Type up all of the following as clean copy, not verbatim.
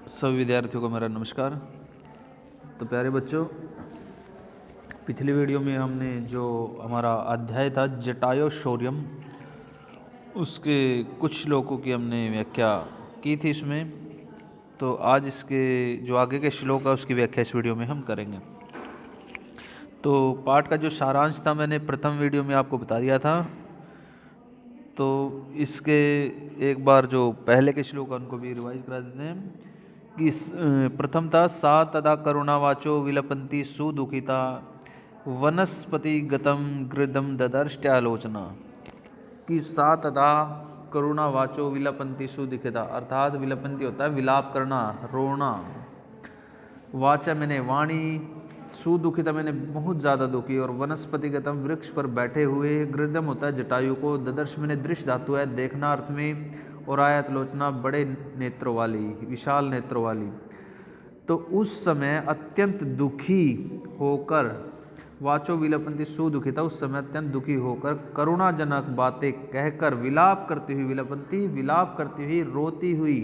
सभी विद्यार्थियों को मेरा नमस्कार। तो प्यारे बच्चों, पिछली वीडियो में हमने जो हमारा अध्याय था जटायु शौर्यम, उसके कुछ श्लोकों की हमने व्याख्या की थी इसमें। तो आज इसके जो आगे के श्लोक है उसकी व्याख्या इस वीडियो में हम करेंगे। तो पाठ का जो सारांश था मैंने प्रथम वीडियो में आपको बता दिया था। तो इसके एक बार जो पहले के श्लोक हैं उनको भी रिवाइज करा देते हैं कि प्रथम था सा तदा करुणावाचो विलपन्ति सुदुखिता वनस्पति गतम गृदम ददर्ष्ट्यालोचना। कि सा तदा करुणावाचो विलपन्ति सुदुखिता, अर्थात विलपन्ति होता है विलाप करना, रोना। वाचा मैंने वाणी, सुदुखिता मैंने बहुत ज़्यादा दुखी, और वनस्पति गतम वृक्ष पर बैठे हुए, गृदम होता है जटायु को, ददर्श मैंने दृश्य धातु है देखना अर्थ में, और आयत लोचना बड़े नेत्रों वाली, विशाल नेत्रों वाली। तो उस समय अत्यंत दुखी होकर, वाचो विलपन्ति सुदुखिता, उस समय अत्यंत दुखी होकर करुणाजनक बातें कहकर विलाप करती हुई, विलपन्ति विलाप करती हुई, रोती हुई,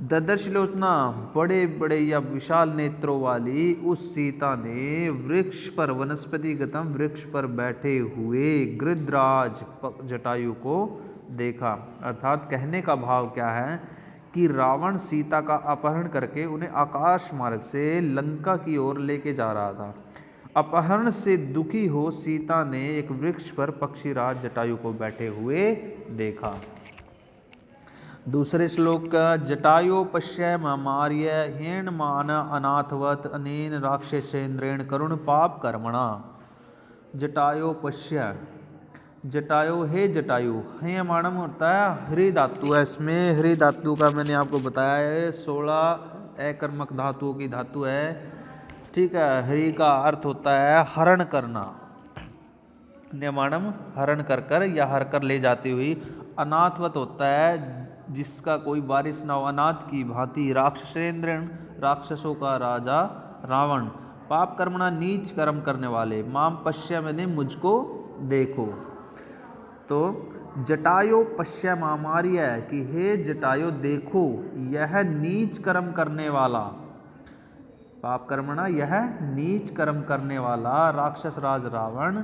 ददर्श लोचना बड़े बड़े या विशाल नेत्रों वाली उस सीता ने वृक्ष पर, वनस्पति गतम वृक्ष पर बैठे हुए गृधराज जटायु को देखा। अर्थात कहने का भाव क्या है कि रावण सीता का अपहरण करके उन्हें आकाश मार्ग से लंका की ओर लेके जा रहा था। अपहरण से दुखी हो सीता ने एक वृक्ष पर पक्षीराज जटायु को बैठे हुए देखा। दूसरे श्लोक का जटायु पश्य मार्य हेण मान अनाथवत अनेन राक्षसेन्द्रेण करुण पाप कर्मणा। जटायु पश्य, जटायु हे जटायु, हे मानम होता है हरि धातु है, इसमें हरि धातु का मैंने आपको बताया है 16 अकर्मक धातुओं की धातु है। ठीक है, हरि का अर्थ होता है हरण करना, नियमाणम हरण कर कर या हर कर ले जाती हुई। अनाथवत होता है जिसका कोई वारिस ना हो, अनाथ की भांति। राक्षसेन्द्र राक्षसों का राजा रावण। पाप कर्मणा नीच कर्म करने वाले। माम पश्य मैंने मुझको देखो। तो जटायु पश्य मामार्य कि हे जटायु देखो यह नीच कर्म करने वाला, पाप कर्मणा यह नीच कर्म करने वाला राक्षस राज रावण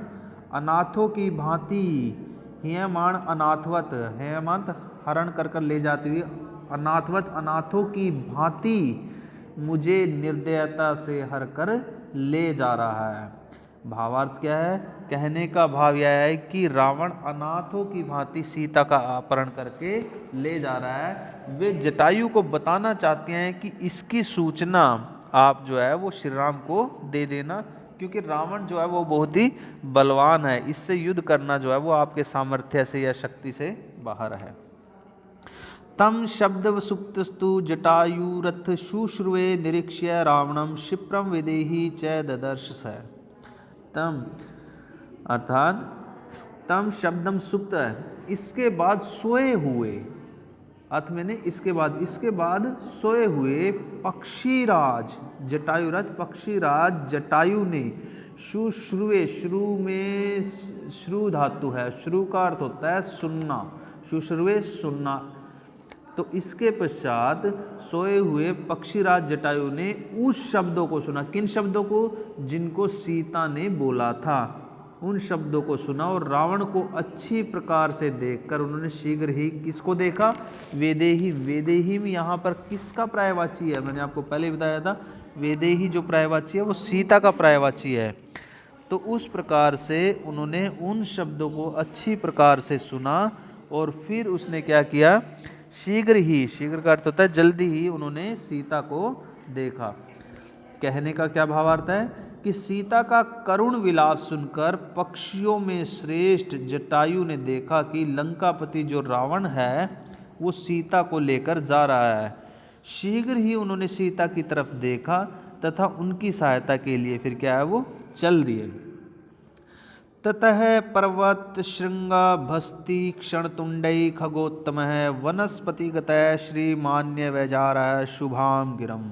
अनाथों की भांति, हेमान अनाथवत, हेमंत हरण कर कर ले जाती हुई, अनाथवत अनाथों की भांति मुझे निर्दयता से हर कर ले जा रहा है। भावार्थ क्या है? कहने का भाव यह है कि रावण अनाथों की भांति सीता का अपहरण करके ले जा रहा है। वे जटायु को बताना चाहते हैं कि इसकी सूचना आप जो है वो श्री राम को दे देना, क्योंकि रावण जो है वो बहुत ही बलवान है, इससे युद्ध करना जो है वो आपके सामर्थ्य से या शक्ति से बाहर है। तम शब्द सुप्तस्तु जटायुरथ शुश्रुवे निरीक्ष्य रावणम क्षिप्रम विदेही च ददर्श स। तम अर्थात तम शब्दम सुप्त है, इसके बाद सोए हुए, अर्थ मैंने इसके बाद सोए हुए पक्षीराज जटायुरथ पक्षीराज जटायु ने शुश्रुवे, श्रु में श्रु धातु है, श्रु का अर्थ होता है सुनना, शुश्रुवे सुनना। तो इसके पश्चात सोए हुए पक्षीराज जटायु ने उस शब्दों को सुना। किन शब्दों को? जिनको सीता ने बोला था, उन शब्दों को सुना। और रावण को अच्छी प्रकार से देखकर उन्होंने शीघ्र ही किसको देखा? वेदेही। वेदेही में यहाँ पर किसका पर्यायवाची है? मैंने आपको पहले बताया था वेदेही जो पर्यायवाची है वो सीता का पर्यायवाची है। तो उस प्रकार से उन्होंने उन शब्दों को अच्छी प्रकार से सुना और फिर उसने क्या किया? शीघ्र ही, शीघ्र का अर्थ होता है जल्दी ही, उन्होंने सीता को देखा। कहने का क्या भावार्थ है कि सीता का करुण विलाप सुनकर पक्षियों में श्रेष्ठ जटायु ने देखा कि लंकापति जो रावण है वो सीता को लेकर जा रहा है। शीघ्र ही उन्होंने सीता की तरफ देखा तथा उनकी सहायता के लिए फिर क्या है वो चल दिए। ततः पर्वत श्रृंगा भस्ति क्षणतुंडई खगोत्तम वनस्पतिगत श्रीमान्य वैजारः शुभाम गिरम।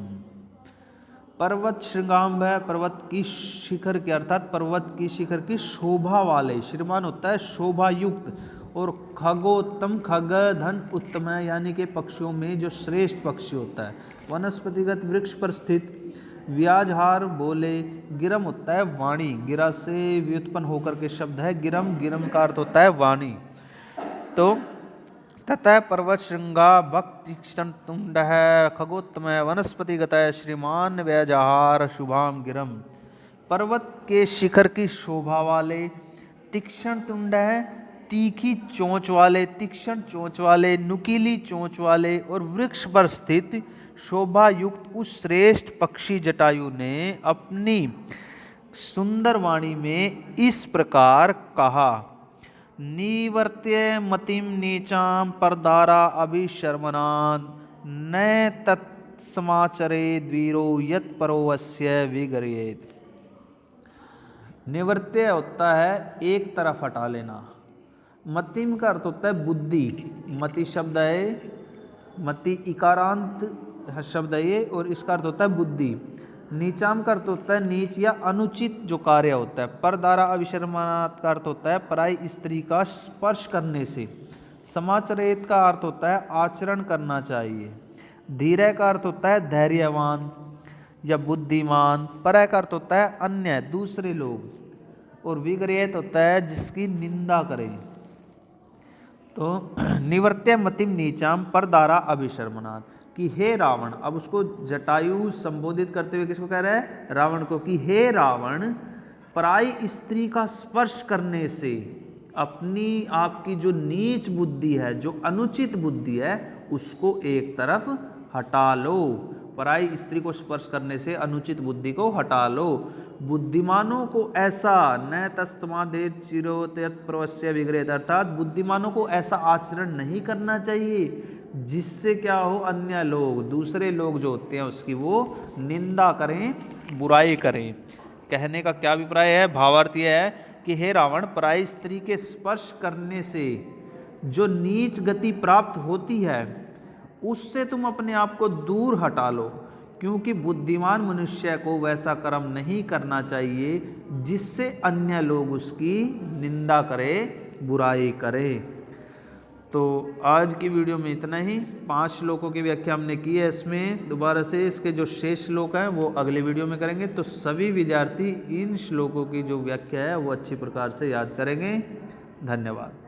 पर्वत श्रृंगाम्ब है, पर्वत की शिखर के, अर्थात पर्वत की शिखर की शोभा वाले, श्रीमान होता है शोभा युक्त, और खगोत्तम, खग धन उत्तम है, यानी कि पक्षियों में जो श्रेष्ठ पक्षी होता है। वनस्पतिगत, वृक्ष पर स्थित। व्याजहार बोले। गिरम होता है वाणी, गिरा से व्युत्पन्न होकर के शब्द है गिरम, गिरम का अर्थ होता है वाणी। तो ततः पर्वत श्रृंगा भक्त तीक्ष्ण तुंड है, खगोत्तम है, वनस्पतिगत है, श्रीमान व्याजहार शुभाम गिरम। पर्वत के शिखर की शोभा वाले, तीक्ष्ण तुंड है, तीखी चोंच वाले, तीक्ष्ण चोंच वाले, नुकीली चोंच वाले और वृक्ष पर स्थित शोभा युक्त उस श्रेष्ठ पक्षी जटायु ने अपनी सुंदर वाणी में इस प्रकार कहा। निवर्त्य मतिम नीचाम परदारा अभिशर्मनान् न तत्समाचरे द्वीरो यत् परोवस्य विगर्येत। निवर्त्य होता है एक तरफ हटा लेना। मतिम का अर्थ होता है बुद्धि। मति शब्द है, मति इकारांत शब्द है ये, और इसका अर्थ होता है बुद्धि। नीचाम का अर्थ होता है नीच या अनुचित जो कार्य होता है। परदारा अविशर्मनात् का अर्थ होता है पराई स्त्री का स्पर्श करने से। समाचरेत का अर्थ होता है आचरण करना चाहिए। धीरे का अर्थ होता है धैर्यवान या बुद्धिमान। परय का अर्थ होता है अन्य, दूसरे लोग। और विगर्येत होता है जिसकी निंदा करें। तो निवर्त्य मतिम नीचाम परदारा अभिशर्मनात्, कि हे रावण, अब उसको जटायु संबोधित करते हुए किसको कह रहा है? रावण को, कि हे रावण, पराई स्त्री का स्पर्श करने से अपनी आपकी जो नीच बुद्धि है, जो अनुचित बुद्धि है, उसको एक तरफ हटा लो। पराई स्त्री को स्पर्श करने से अनुचित बुद्धि को हटा लो। बुद्धिमानों को ऐसा न तस्तमादे चिरोतयत प्रवस्य विग्रह, अर्थात बुद्धिमानों को ऐसा आचरण नहीं करना चाहिए जिससे क्या हो, अन्य लोग, दूसरे लोग जो होते हैं उसकी वो निंदा करें, बुराई करें। कहने का क्या अभिप्राय है? भावार्थ यह है कि हे रावण, पराई स्त्री के स्पर्श करने से जो नीच गति प्राप्त होती है उससे तुम अपने आप को दूर हटा लो, क्योंकि बुद्धिमान मनुष्य को वैसा कर्म नहीं करना चाहिए जिससे अन्य लोग उसकी निंदा करें, बुराई करें। तो आज की वीडियो में इतना ही। 5 श्लोकों की व्याख्या हमने की है। इसमें दोबारा से इसके जो शेष श्लोक हैं वो अगले वीडियो में करेंगे। तो सभी विद्यार्थी इन श्लोकों की जो व्याख्या है वो अच्छी प्रकार से याद करेंगे। धन्यवाद।